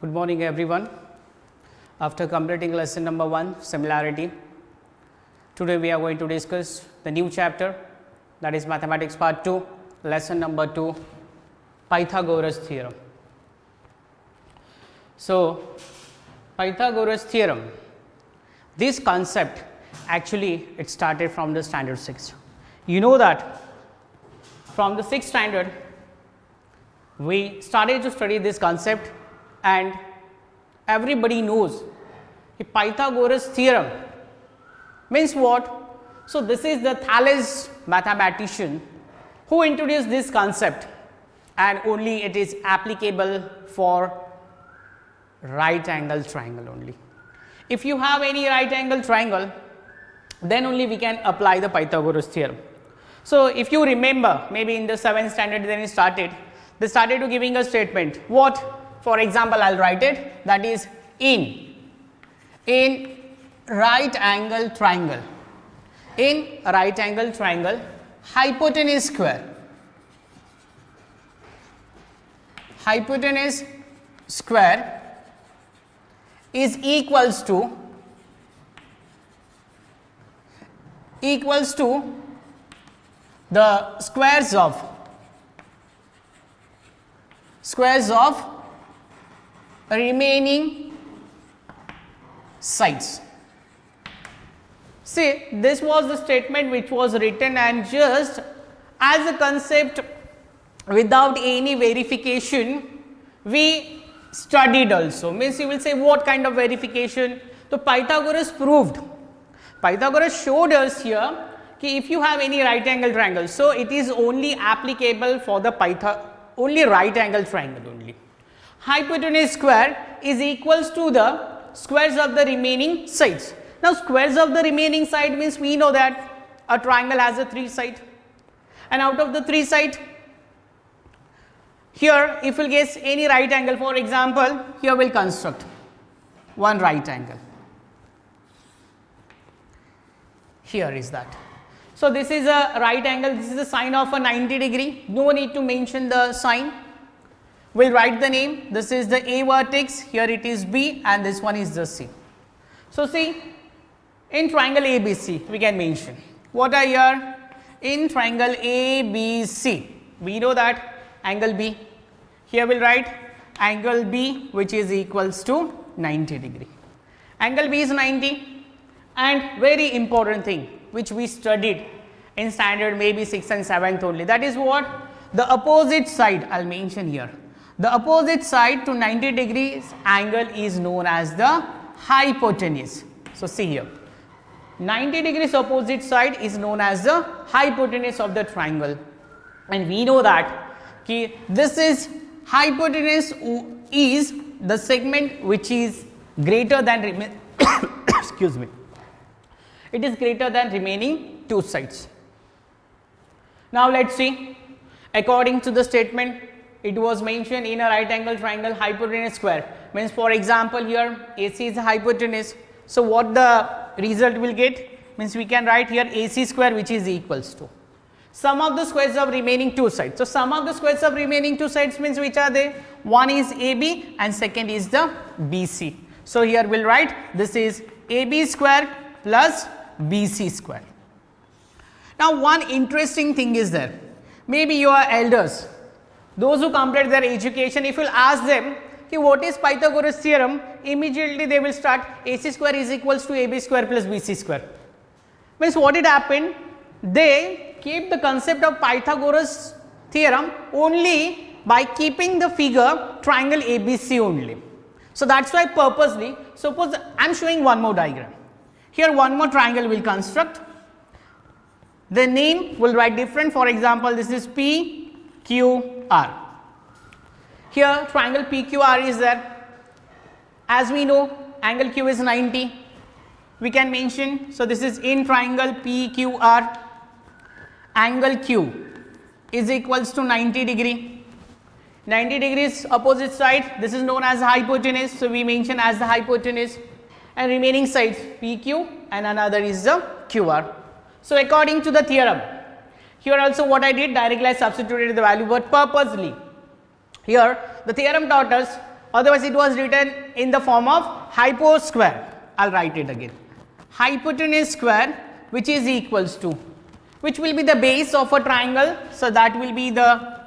Good morning everyone. After completing lesson number 1 similarity, today we are going to discuss the new chapter, that is mathematics part 2, lesson number 2, Pythagoras theorem. So, Pythagoras theorem, this concept actually it started from the standard 6. You know that from the 6th standard we started to study this concept, and everybody knows the Pythagoras theorem means what. So, this is the Thales mathematician who introduced this concept, and only it is applicable for right angle triangle only. If you have any right angle triangle, then only we can apply the Pythagoras theorem. So, if you remember, maybe in the 7th standard then they started to giving a statement. What? For example, I will write it, that is in right angle triangle, hypotenuse square is equals to the squares of remaining sides. See, this was the statement which was written, and just as a concept without any verification we studied also. Means you will say what kind of verification? So, Pythagoras showed us here कि if you have any right angle triangle, so it is only applicable for the only right angle triangle only. Hypotenuse square is equals to the squares of the remaining sides. Now, squares of the remaining side means we know that a triangle has a 3 sides, and out of the 3 sides, here if we will guess any right angle, for example, here we will construct one right angle. Here is that. So, this is a right angle, this is a sine of a 90 degree, no need to mention the sign. We will write the name, this is the A vertex, here it is B, and this one is the C. So, see, in triangle ABC we can mention what are here? In triangle ABC we know that angle B, here we will write angle B which is equals to 90 degree. Angle B is 90, and very important thing which we studied in standard maybe 6th and 7th only, that is what? The opposite side I will mention here. The opposite side to 90 degrees angle is known as the hypotenuse. So, see here 90 degrees opposite side is known as the hypotenuse of the triangle, and we know that this is hypotenuse is the segment which is greater than excuse me, it is greater than remaining 2 sides. Now, let us see, according to the statement it was mentioned in a right angle triangle hypotenuse square means, for example, here AC is a hypotenuse. So, what the result will get means we can write here AC square which is equals to sum of the squares of remaining 2 sides. So, sum of the squares of remaining 2 sides means which are they? One is AB and second is the BC. So, here we will write this is AB square plus BC square. Now, one interesting thing is there, maybe your elders, those who complete their education, if you will ask them what is Pythagoras theorem, immediately they will start AC square is equals to AB square plus BC square. Means what it happened, they keep the concept of Pythagoras theorem only by keeping the figure triangle ABC only. So, that is why purposely, suppose I am showing one more diagram, here one more triangle will construct, the name will write different, for example, this is PQR. Here triangle PQR is there, as we know angle Q is 90, we can mention. So, this is in triangle PQR, angle Q is equals to 90 degree, 90 degrees opposite side, this is known as hypotenuse. So, we mention as the hypotenuse, and remaining sides PQ and another is the QR. So, according to the theorem, here also what I did, directly I substituted the value, but purposely here the theorem taught us otherwise it was written in the form of hypo square. I will write it again, hypotenuse square, which is equals to, which will be the base of a triangle. So, that will be the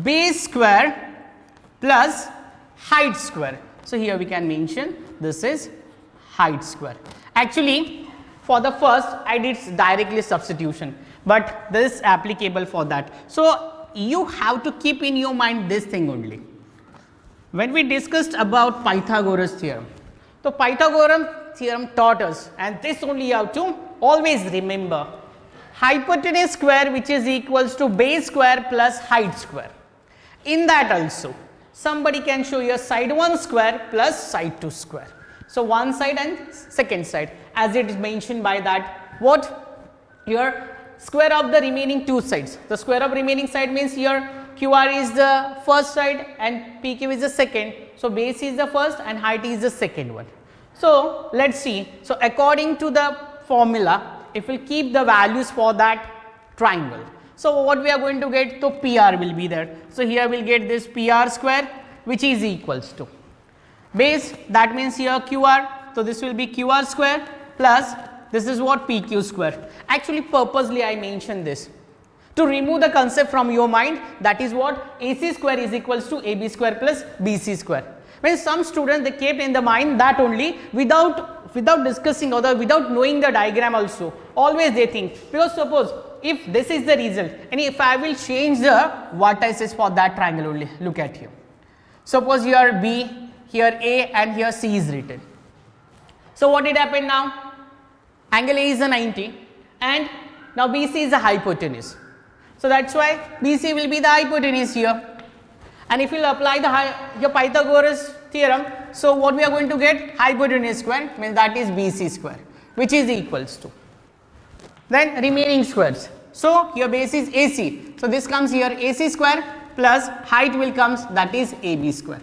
base square plus height square. So, here we can mention this is height square. Actually, for the first I did directly substitution, but this is applicable for that. So, you have to keep in your mind this thing only. When we discussed about Pythagoras theorem, so Pythagoras theorem taught us, and this only you have to always remember, hypotenuse square which is equals to base square plus height square. In that also somebody can show you side 1 square plus side 2 square. So, one side and second side, as it is mentioned by that, what your square of the remaining two sides. The square of remaining side means here QR is the first side and PQ is the second. So, base is the first and height is the second one. So, let us see. So, according to the formula, if we keep the values for that triangle. So, what we are going to get? So, PR will be there. So, here we will get this PR square which is equals to base, that means here QR. So, this will be QR square plus this is what PQ square. Actually, purposely I mentioned this to remove the concept from your mind, that is what AC square is equals to AB square plus BC square. When some students they kept in the mind that only without discussing or without knowing the diagram also, always they think, because suppose if this is the result and if I will change the vertices for that triangle only, look at here. Suppose here B, here A and here C is written. So, what did happen now? Angle A is a 90 and now BC is a hypotenuse. So, that is why BC will be the hypotenuse here, and if you will apply your Pythagoras theorem, so what we are going to get? Hypotenuse square means that is BC square, which is equals to then remaining squares. So, here base is AC. So, this comes here AC square plus height will comes, that is AB square.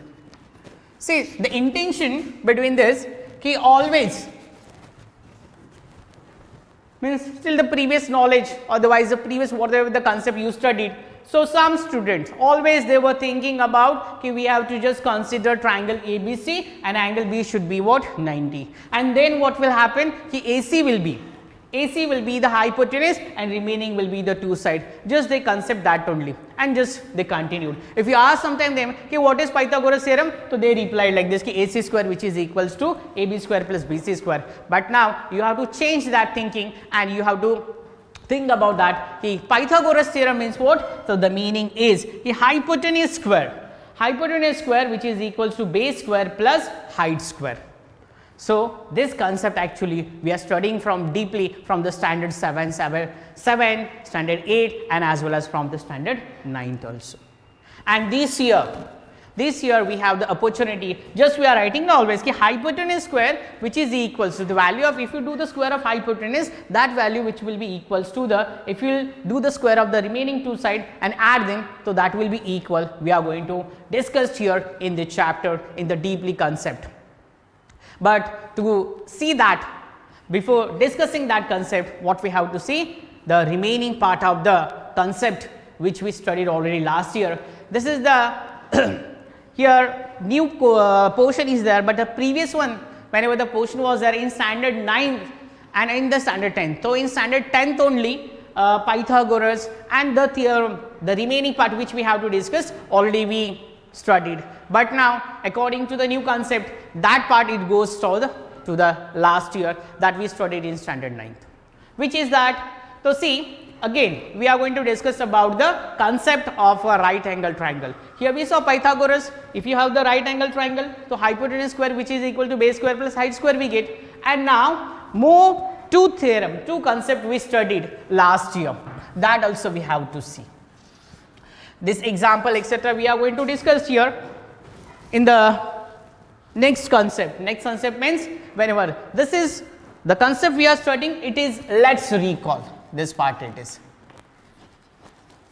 See, the intention between this, he always means still the previous knowledge, otherwise the previous whatever the concept you studied. So, some students always they were thinking about okay, we have to just consider triangle ABC and angle B should be what? 90, and then what will happen? AC will be the hypotenuse and remaining will be the two side, just they concept that only and just they continued. If you ask sometime them okay, what is Pythagoras theorem, so they replied like this, AC square which is equals to AB square plus BC square. But now you have to change that thinking and you have to think about that. Pythagoras theorem means what? So, the meaning is hypotenuse square which is equals to base square plus height square. So, this concept actually we are studying from deeply from the standard 7, standard 8 and as well as from the standard 9th also. And this year we have the opportunity, just we are writing always hypotenuse square which is equals to the value of, if you do the square of hypotenuse, that value which will be equals to the, if you will do the square of the remaining two side and add them, so that will be equal. We are going to discuss here in the chapter in the deeply concept. But to see that, before discussing that concept, what we have to see, the remaining part of the concept which we studied already last year. This is the here new portion is there, but the previous one whenever the portion was there in standard 9th and in the standard 10th. So, in standard 10th only Pythagoras and the theorem, the remaining part which we have to discuss already we studied. But now according to the new concept, that part it goes to the last year that we studied in standard 9th, which is that. So, see again we are going to discuss about the concept of a right angle triangle. Here we saw Pythagoras, if you have the right angle triangle, so hypotenuse square which is equal to base square plus height square we get. And now move to theorem, two concept we studied last year, that also we have to see. This example etc. we are going to discuss here in the next concept. Next concept means whenever this is the concept we are studying, it is let's recall. This part it is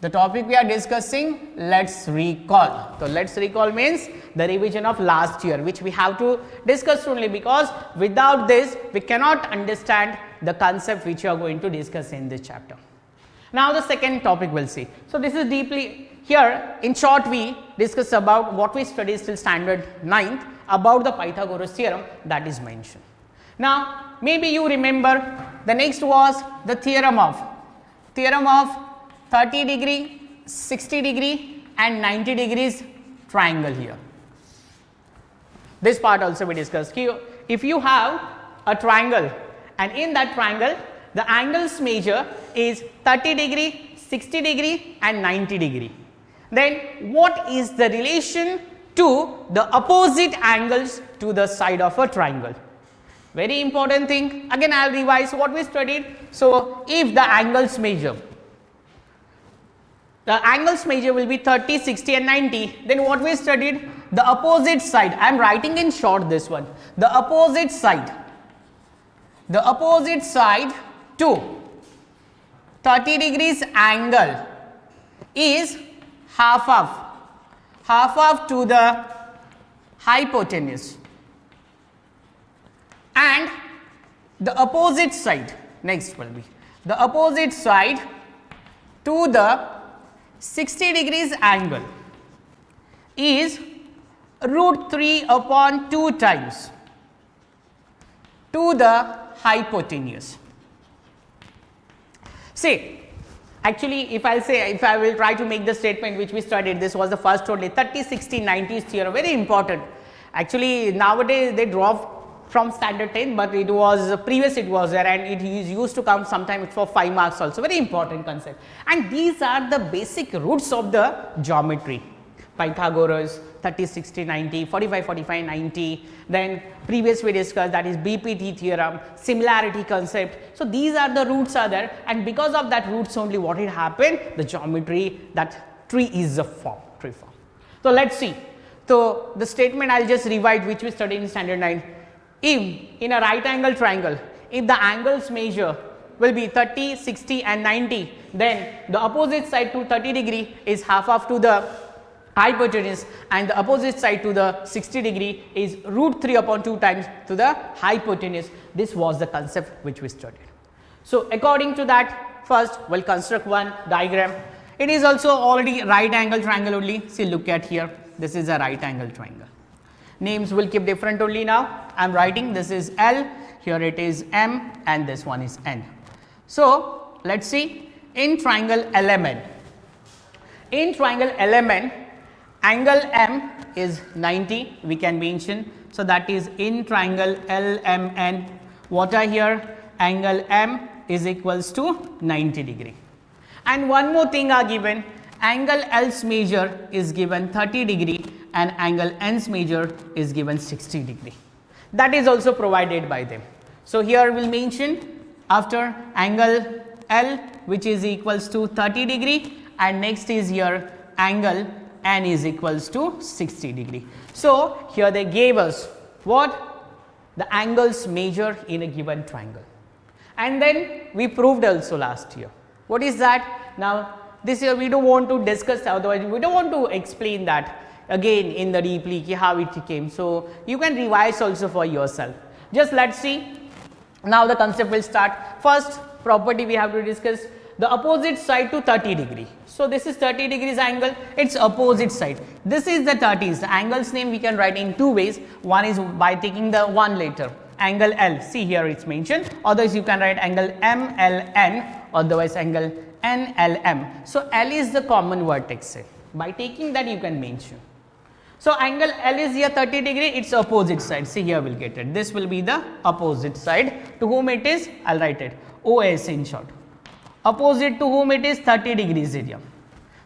the topic we are discussing, let's recall. So, let's recall means the revision of last year which we have to discuss only, because without this we cannot understand the concept which you are going to discuss in this chapter. Now the second topic we will see. So this is deeply here in short we discuss about what we studied till standard 9th about the Pythagoras theorem that is mentioned. Now maybe you remember the next was the theorem of 30 degree, 60 degree and 90 degrees triangle here. This part also we discussed. Here, if you have a triangle and in that triangle the angles measure is 30 degree, 60 degree and 90 degree. Then what is the relation to the opposite angles to the side of a triangle? Very important thing. Again I will revise what we studied. So if the angles measure will be 30, 60 and 90, then what we studied, the opposite side, I am writing in short this one, the opposite side to 30 degrees angle is half of to the hypotenuse, and the opposite side, next will be the opposite side to the 60 degrees angle is root 3 upon 2 times to the hypotenuse. See, actually if I will try to make the statement which we studied, this was the first only 30, 60, 90 theorem, very important. Actually nowadays they drop from standard 10, but it was previous it was there and it is used to come sometimes for 5 marks also, very important concept. And these are the basic roots of the geometry. Pythagoras, 30, 60, 90, 45, 45, 90, then previous we discussed that is BPT theorem, similarity concept. So these are the roots are there, and because of that roots only what it happened, the geometry, that tree is a form, tree form. So let us see. So the statement I will just revise which we studied in standard 9. If in a right angle triangle, if the angles measure will be 30, 60 and 90, then the opposite side to 30 degree is half of to the hypotenuse and the opposite side to the 60 degree is root 3 upon 2 times to the hypotenuse. This was the concept which we studied. So according to that, first we will construct one diagram. It is also already right angle triangle only. See, look at here, this is a right angle triangle. Names will keep different only now. I am writing this is L, here it is M and this one is N. So let us see in triangle LMN. In triangle LMN, angle M is 90, we can mention. So that is in triangle LMN, what are here? Angle M is equals to 90 degree. And one more thing are given, angle L's measure is given 30 degree and angle N's measure is given 60 degree. That is also provided by them. So here we will mention after angle L which is equals to 30 degree and next is here angle N is equals to 60 degree. So here they gave us what? The angles measure in a given triangle. And then we proved also last year. What is that? Now this year we do not want to discuss, otherwise we do not want to explain that again in the deeply how it came. So you can revise also for yourself. Just let us see. Now the concept will start. First property we have to discuss, the opposite side to 30 degree. So this is 30 degrees angle, its opposite side. This is the 30s. The angle's name we can write in two ways. One is by taking the one letter, angle L. See here it's mentioned. Otherwise you can write angle MLN, otherwise angle NLM. So L is the common vertex. By taking that you can mention. So angle L is here 30 degree, its opposite side. See here we will get it. This will be the opposite side. To whom it is? I will write it OS in short. Opposite to whom it is 30 degrees area.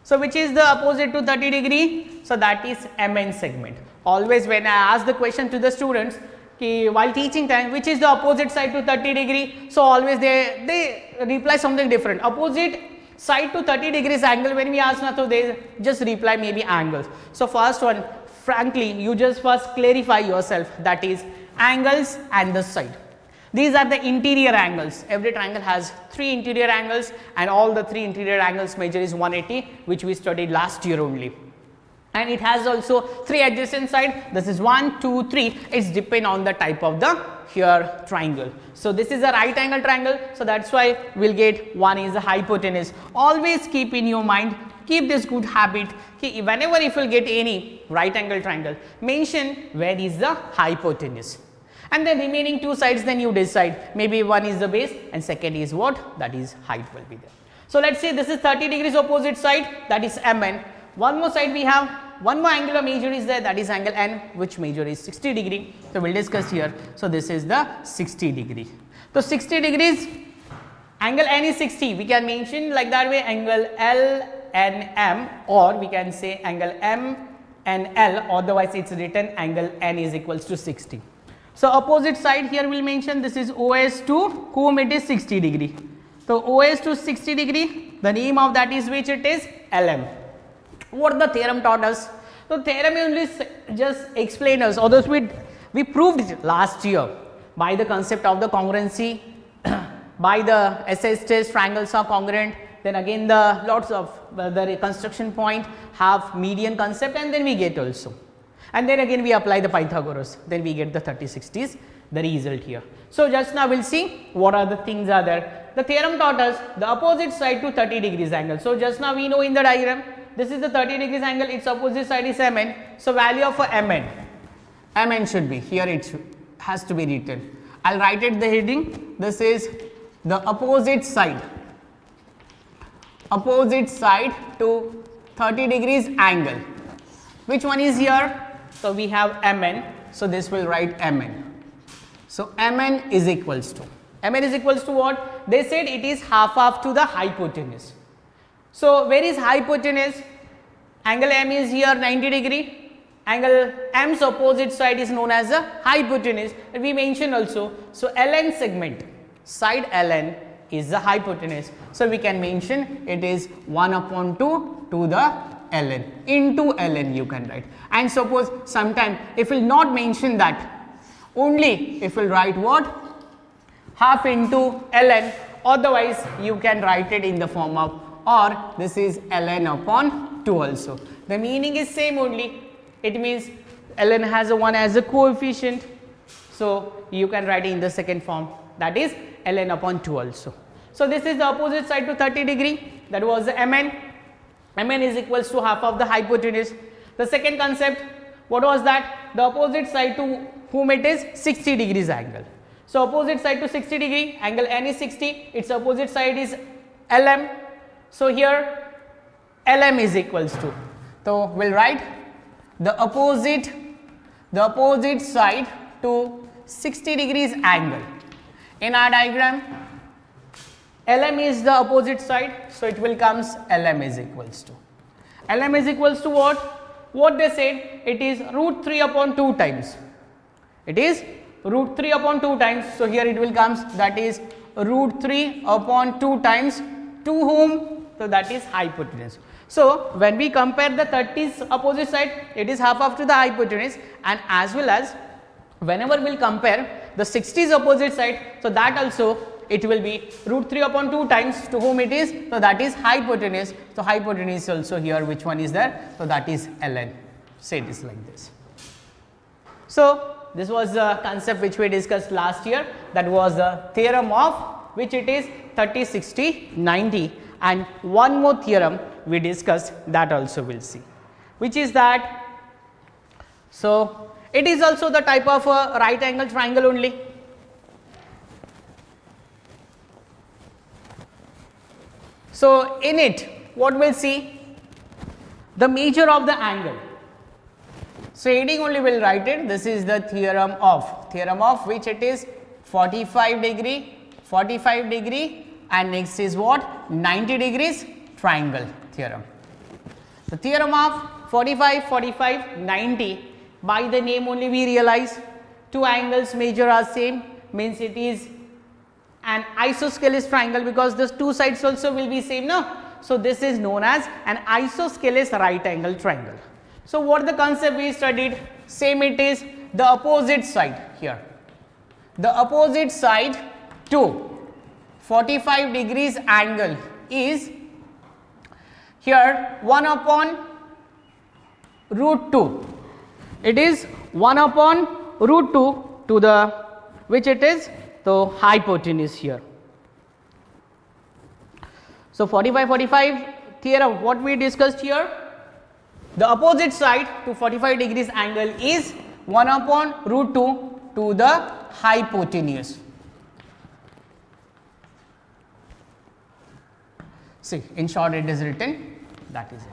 So which is the opposite to 30 degree? So that is MN segment. Always when I ask the question to the students while teaching time, which is the opposite side to 30 degree? So always they reply something different. Opposite side to 30 degrees angle, when we ask now, so they just reply maybe angles. So first one, frankly you just first clarify yourself, that is angles and the side. These are the interior angles. Every triangle has 3 interior angles and all the 3 interior angles measure is 180, which we studied last year only. and it has also 3 adjacent side. This is 1, 2, 3. It's depend on the type of the here triangle. So this is a right angle triangle. So that's why we'll get one is the hypotenuse. Always keep in your mind, keep this good habit. Whenever if you get any right angle triangle, mention where is the hypotenuse. And the remaining 2 sides then you decide, maybe one is the base and second is what, that is height will be there. So let's say this is 30 degrees opposite side, that is Mn. One more side we have, one more angular measure is there, that is angle N, which measure is 60 degree. So we'll discuss here. So this is the 60 degree. So 60 degrees, angle N is 60. We can mention like that way, angle L and M, or we can say angle M and L, otherwise it's written angle N is equals to 60. So opposite side here we will mention this is OS to whom it is 60 degree. So OS to 60 degree, the name of that is which it is LM. What the theorem taught us? So theorem only just explain us, although we proved it last year by the concept of the congruency, by the SS test, triangles are congruent, then again the lots of the reconstruction point have median concept, and then we get also. And then again we apply the Pythagoras, then we get the 30/60s, the result here. So just now we will see what are the things are there. The theorem taught us the opposite side to 30 degrees angle. So just now we know in the diagram, this is the 30 degrees angle, its opposite side is Mn. So value of Mn should be, here it has to be written. I will write it the heading, this is the opposite side to 30 degrees angle. Which one is here? So we have Mn, so this will write Mn. So Mn is equals to what? They said it is half to the hypotenuse. So where is hypotenuse? Angle M is here 90 degree. Angle M's opposite side is known as the hypotenuse. We mentioned also. So Ln segment, side Ln is the hypotenuse. So we can mention it is 1/2 to the Ln, into Ln you can write. And suppose sometime if we will not mention that, only if we will write what? Half into Ln, otherwise you can write it in the form of, or this is Ln/2 also. The meaning is same only, it means Ln has a 1 as a coefficient, so you can write it in the second form, that is Ln/2 also. So this is the opposite side to 30 degree, that was the Mn. Mn is equals to half of the hypotenuse. The second concept, what was that? The opposite side to whom it is 60 degrees angle. So opposite side to 60 degree, angle N is 60, its opposite side is Lm. So here Lm is equals to, so we will write the opposite side to 60 degrees angle. In our diagram, Lm is the opposite side, so it will comes Lm is equals to. Lm is equals to what? What they said, it is √3/2 times. It is √3/2 times. So here it will comes, that is √3/2 times to whom? So that is hypotenuse. So when we compare the 30's opposite side, it is half to the hypotenuse, and as well as whenever we will compare the 60's opposite side, so that also it will be √3/2 times to whom it is, so that is hypotenuse. So hypotenuse also here, which one is there? So that is Ln. Say it is like this. So this was the concept which we discussed last year, that was the theorem of which it is 30, 60, 90, and one more theorem we discussed, that also we will see, which is that, so it is also the type of a right angle triangle only. So in it, what we will see? The measure of the angle. So heading only will write it, this is the theorem of which it is 45 degree and next is what? 90 degrees triangle theorem. The theorem of 45, 90, by the name only we realize two angles measure are same, means it is an isosceles triangle, because the two sides also will be same, no? So this is known as an isosceles right angle triangle. So what the concept we studied? Same, it is the opposite side here. The opposite side to 45 degrees angle is here 1/2 root 2. It is 1 upon root 2 to the which it is the hypotenuse here. So, 45 theorem, what we discussed here, the opposite side to 45 degrees angle is 1 upon root 2 to the hypotenuse. See, in short it is written, that is it.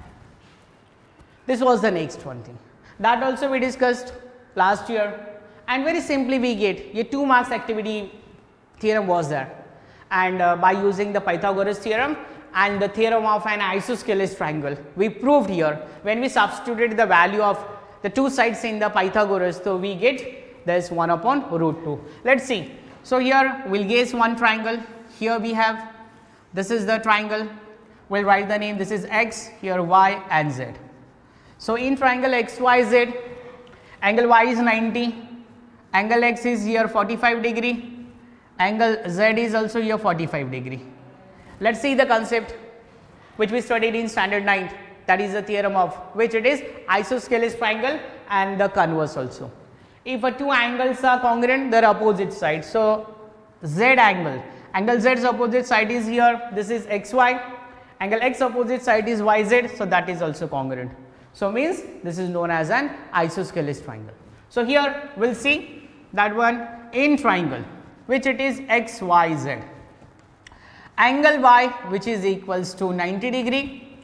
This was the next one thing. That also we discussed last year, and very simply we get a 2 marks activity theorem was there, and by using the Pythagoras theorem and the theorem of an isosceles triangle, we proved here when we substituted the value of the two sides in the Pythagoras, so we get this 1 upon root 2. Let us see. So, here we will guess one triangle, here we have, this is the triangle, we will write the name, this is x, here y and z. So, in triangle x, y, z, angle y is 90, angle x is here 45 degree, angle z is also here 45 degree. Let us see the concept which we studied in standard 9, that is the theorem of which it is isosceles triangle and the converse also. If two angles are congruent, their opposite sides. So, z angle, angle z's opposite side is here, this is xy, angle x opposite side is yz, so that is also congruent. So, means this is known as an isosceles triangle. So, here we will see that one in triangle which it is x, y, z. Angle y which is equals to 90 degree,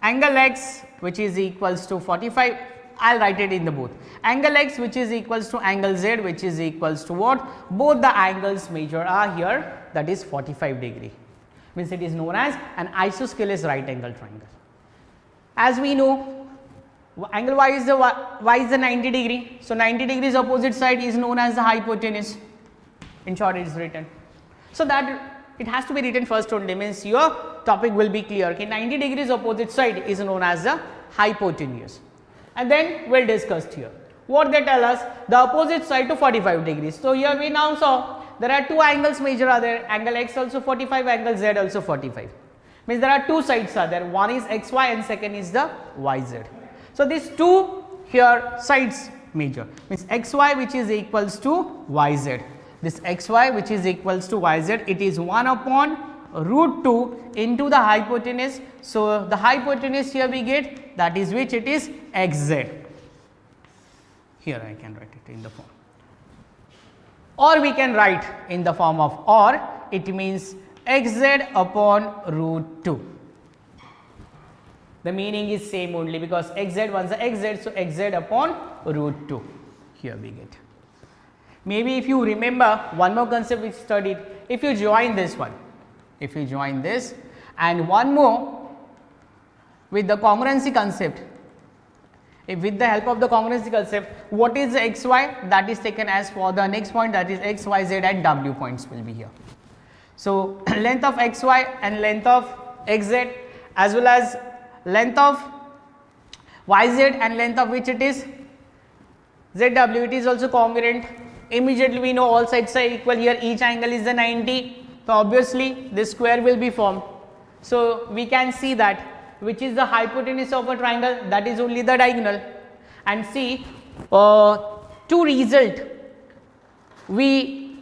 angle x which is equals to 45, I will write it in the both. Angle x which is equals to angle z which is equals to what? Both the angles measure are here, that is 45 degree, means it is known as an isosceles right angle triangle. As we know, angle y is the 90 degree, so 90 degrees opposite side is known as the hypotenuse, in short it is written. So, that it has to be written first only, means your topic will be clear. Okay, 90 degrees opposite side is known as the hypotenuse, and then we will discuss here what they tell us, the opposite side to 45 degrees. So, here we now saw there are two angles measure are there, angle x also 45, angle z also 45, means there are two sides are there, one is xy and second is the yz. So, these two here sides measure, means xy which is equals to yz, this xy which is equals to yz, it is 1 upon root 2 into the hypotenuse. So, the hypotenuse here we get, that is which it is xz. Here I can write it in the form, or we can write in the form of or, it means xz upon root 2. The meaning is same only, because xz once the xz, so xz upon root 2, here we get. Maybe if you remember one more concept we studied, if you join this one, if you join this and one more with the congruency concept, if with the help of the congruency concept, what is the xy, that is taken as for the next point, that is x, y, z and w points will be here. So, length of xy and length of xz as well as length of yz and length of which it is zw, it is also congruent. Immediately we know all sides are equal, here each angle is the 90, so obviously this square will be formed. So, we can see that which is the hypotenuse of a triangle, that is only the diagonal, and see two result we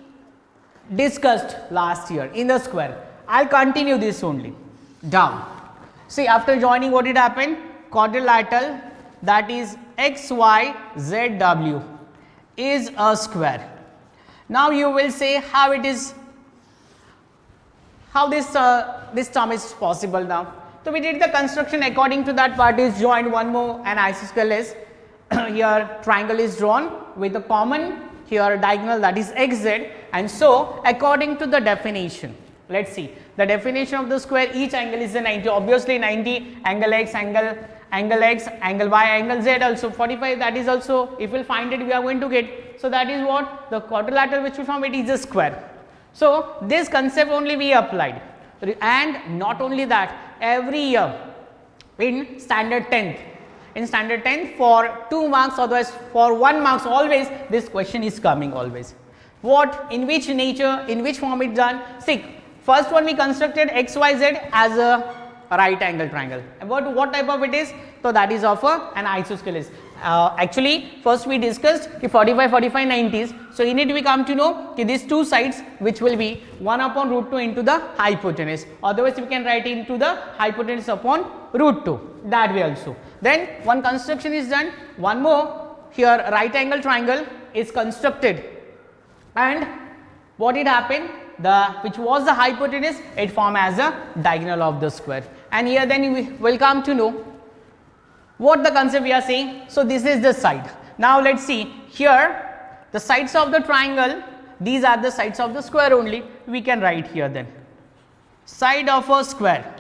discussed last year in the square. I will continue this only down. See, after joining what did happen, quadrilateral, that is x, y, z, w is a square. Now, you will say how it is, how this term is possible now. So, we did the construction according to that part is joined one more an isosceles. Here triangle is drawn with a common here diagonal, that is xz, and so according to the definition, let us see the definition of the square, each angle is the 90, obviously 90, angle x, angle y, angle z also 45, that is also if we will find it we are going to get. So, that is what the quadrilateral which we form, it is a square. So, this concept only we applied, and not only that, every year in standard 10th, for 2 marks, otherwise for 1 marks always this question is coming always. What, in which nature, in which form it done? See, first one we constructed xyz as a right angle triangle. About what type of it is? So that is of an isosceles. Actually first we discussed 45, 45, 90s. So in it we come to know these two sides which will be 1 upon root 2 into the hypotenuse. Otherwise we can write into the hypotenuse upon root 2, that way also. Then one construction is done, one more, here right angle triangle is constructed, and what it happened, the which was the hypotenuse, it formed as a diagonal of the square. And here then we will come to know what the concept we are saying. So this is the side. Now let us see here the sides of the triangle, these are the sides of the square only. We can write here then side of a square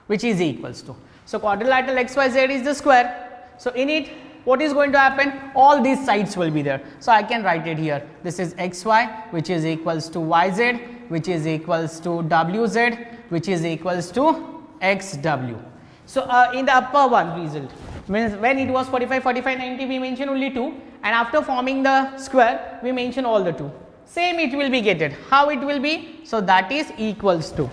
which is equals to, so quadrilateral xyz is the square. So in it what is going to happen, all these sides will be there. So I can write it here, this is xy which is equals to yz which is equals to wz which is equals to xw. So in the upper one result means when it was 45, 45, 90 we mention only 2, and after forming the square we mention all the 2. Same it will be getted. How it will be? So that is equals to,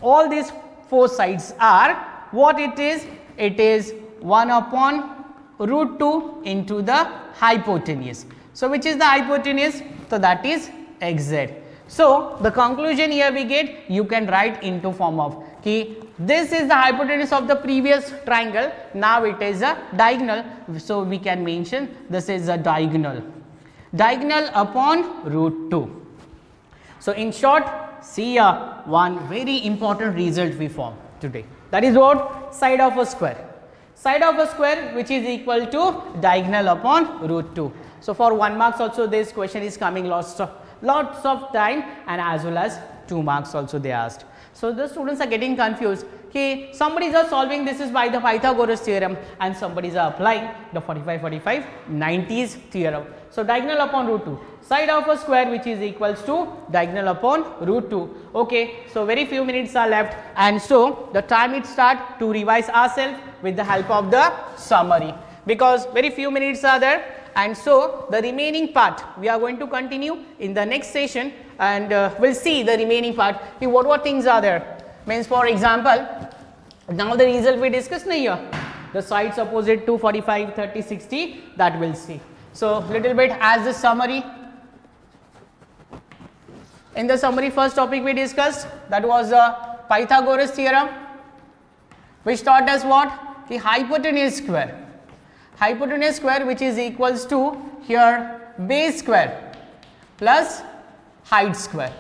all these 4 sides are what it is? It is 1 upon root 2 into the hypotenuse. So which is the hypotenuse? So that is xz. So the conclusion here we get, you can write into form of ki this is the hypotenuse of the previous triangle, now it is a diagonal. So we can mention this is a diagonal upon root 2. So in short, see here one very important result we form today, that is what? Side of a square. Side of a square which is equal to diagonal upon root 2. So for 1 marks also this question is coming lots of time, and as well as 2 marks also they asked. So the students are getting confused. Okay, somebody is solving this is by the Pythagoras theorem, and somebody is applying the 45, 45, 90s theorem. So diagonal upon root 2, side of a square which is equals to diagonal upon root 2. Okay, so very few minutes are left, and so the time it start to revise ourselves with the help of the summary, because very few minutes are there. And so the remaining part we are going to continue in the next session, and we'll see the remaining part. What things are there? Means for example, now the result we discussed here, the sides opposite to 45, 30, 60, that we'll see. So little bit as the summary. In the summary, first topic we discussed, that was the Pythagoras theorem, which taught us what? The hypotenuse square. Hypotenuse square which is equals to here base square plus height square.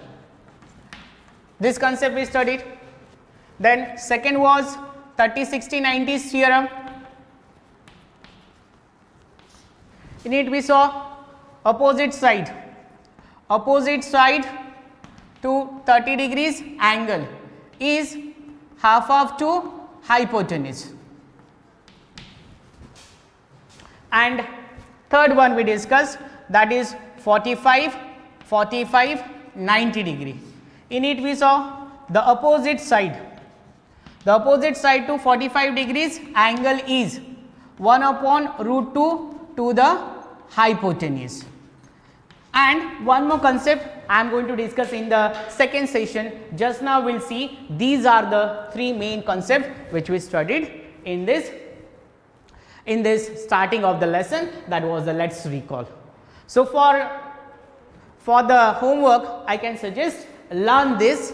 This concept we studied. Then second was 30, 60, 90s theorem. In it we saw opposite side to 30 degrees angle is half of to hypotenuse. And third one we discussed, that is 45, 45, 90 degree. In it we saw the opposite side to 45 degrees angle is 1 upon root 2 to the hypotenuse. And one more concept I am going to discuss in the second session. Just now we will see these are the 3 main concepts which we studied in this starting of the lesson, that was the let's recall. So for the homework I can suggest learn this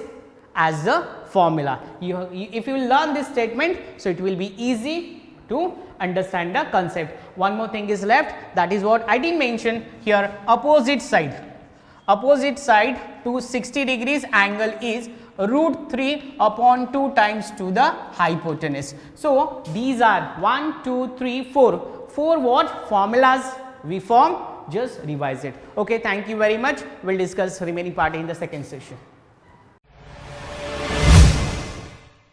as the formula. If you learn this statement, so it will be easy to understand the concept. One more thing is left, that is what I didn't mention here, opposite side to 60 degrees angle is root 3 upon 2 times to the hypotenuse. So these are 1, 2, 3, 4 what formulas we form, just revise it. Okay, thank you very much. We'll discuss remaining part in the second session.